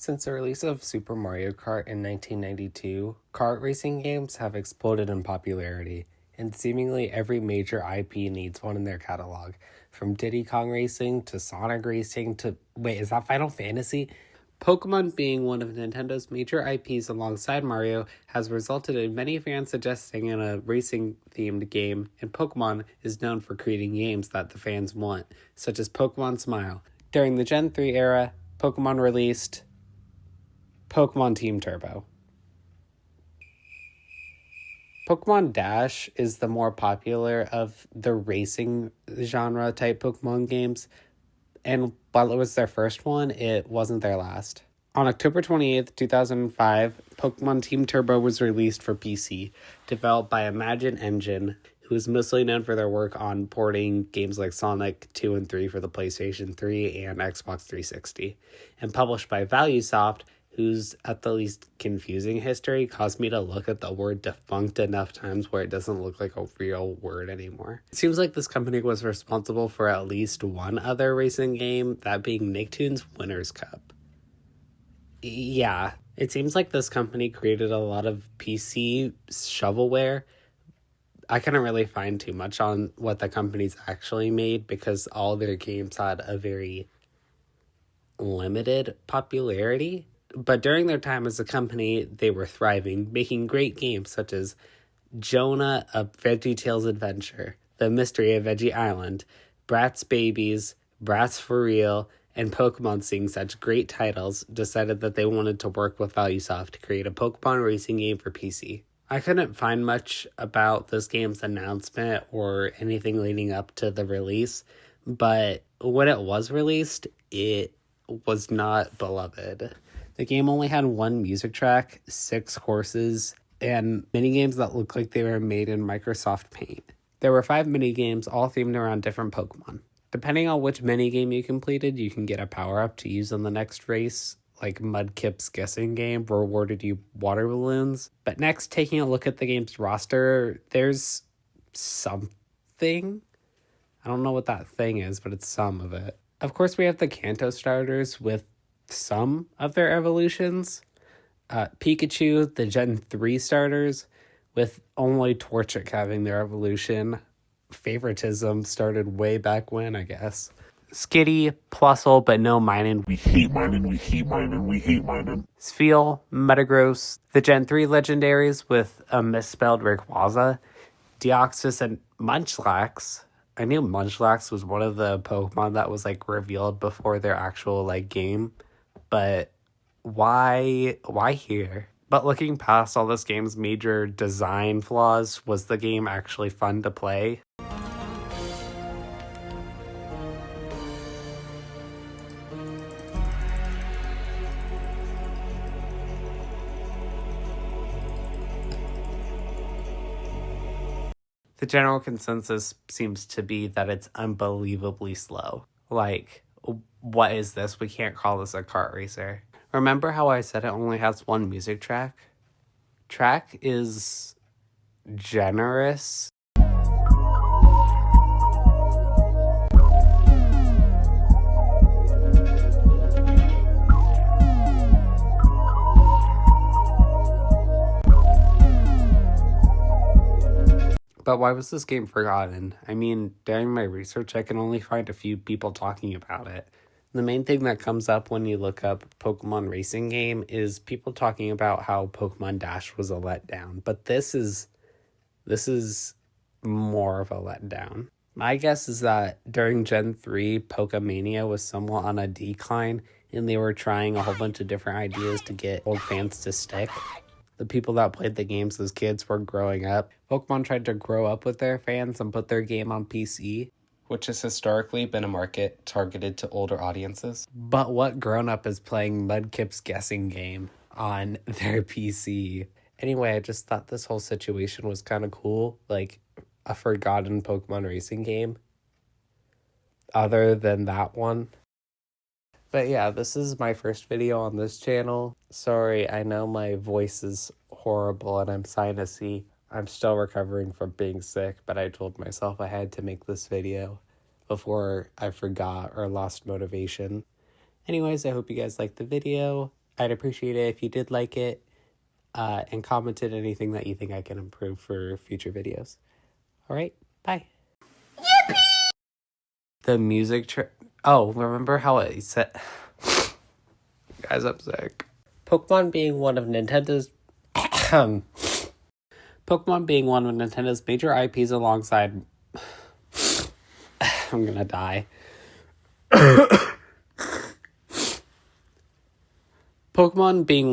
Since the release of Super Mario Kart in 1992, kart racing games have exploded in popularity, and seemingly every major IP needs one in their catalog. From Diddy Kong Racing to Sonic Racing to... Wait, is that Final Fantasy? Pokemon being one of Nintendo's major IPs alongside Mario has resulted in many fans suggesting in a racing-themed game, and Pokemon is known for creating games that the fans want, such as Pokemon Smile. During the Gen 3 era, Pokemon released Pokemon Team Turbo. Pokemon Dash is the more popular of the racing genre type Pokemon games, and while it was their first one, it wasn't their last. On October 28th, 2005, Pokemon Team Turbo was released for PC, developed by Imagine Engine, who is mostly known for their work on porting games like Sonic 2 and 3 for the PlayStation 3 and Xbox 360, and published by ValueSoft, whose at the least confusing history caused me to look at the word defunct enough times where it doesn't look like a real word anymore. It seems like this company was responsible for at least one other racing game, that being Nicktoons Winners Cup. Yeah, it seems like this company created a lot of PC shovelware. I couldn't really find too much on what the companies actually made because all their games had a very limited popularity. But during their time as a company, they were thriving, making great games such as Jonah, A VeggieTales Adventure, The Mystery of Veggie Island, Bratz Babies, Bratz for Real, and Pokemon. Seeing such great titles, decided that they wanted to work with ValueSoft to create a Pokemon racing game for PC. I couldn't find much about this game's announcement or anything leading up to the release, but when it was released, it was not beloved. The game only had one music track, 6 courses, and minigames that looked like they were made in Microsoft Paint. There were 5 minigames, all themed around different Pokemon. Depending on which minigame you completed, you can get a power-up to use in the next race, like Mudkip's guessing game rewarded you water balloons. But next, taking a look at the game's roster, there's something. I don't know what that thing is, but it's some of it. Of course, we have the Kanto starters with some of their evolutions. Pikachu, the Gen 3 starters, with only Torchic having their evolution. Favoritism started way back when, I guess. Skitty, Plusle, but no Minun. We hate Minun. Spheal, Metagross, the Gen 3 legendaries with a misspelled Rayquaza, Deoxys, and Munchlax. I knew Munchlax was one of the Pokemon that was revealed before their actual game. But why here? But looking past all this game's major design flaws, was the game actually fun to play? The general consensus seems to be that it's unbelievably slow. What is this? We can't call this a kart racer. Remember how I said it only has one music track? Track is generous. But why was this game forgotten? I mean, during my research, I can only find a few people talking about it. The main thing that comes up when you look up Pokemon Racing Game is people talking about how Pokemon Dash was a letdown. But this is more of a letdown. My guess is that during Gen 3, Pokemania was somewhat on a decline, and they were trying a whole bunch of different ideas to get old fans to stick. The people that played the games as kids were growing up. Pokemon tried to grow up with their fans and put their game on PC, which has historically been a market targeted to older audiences. But what grown-up is playing Mudkip's guessing game on their PC? Anyway, I just thought this whole situation was kind of cool, like a forgotten Pokemon racing game, other than that one. But yeah, this is my first video on this channel. Sorry, I know my voice is horrible and I'm sinusy. I'm still recovering from being sick, but I told myself I had to make this video before I forgot or lost motivation. Anyways, I hope you guys liked the video. I'd appreciate it if you did like it and commented anything that you think I can improve for future videos. All right, bye. Yippee! The music remember how it said... Guys, I'm sick. Pokemon being one of Nintendo's major IPs alongside... I'm gonna die. Pokemon being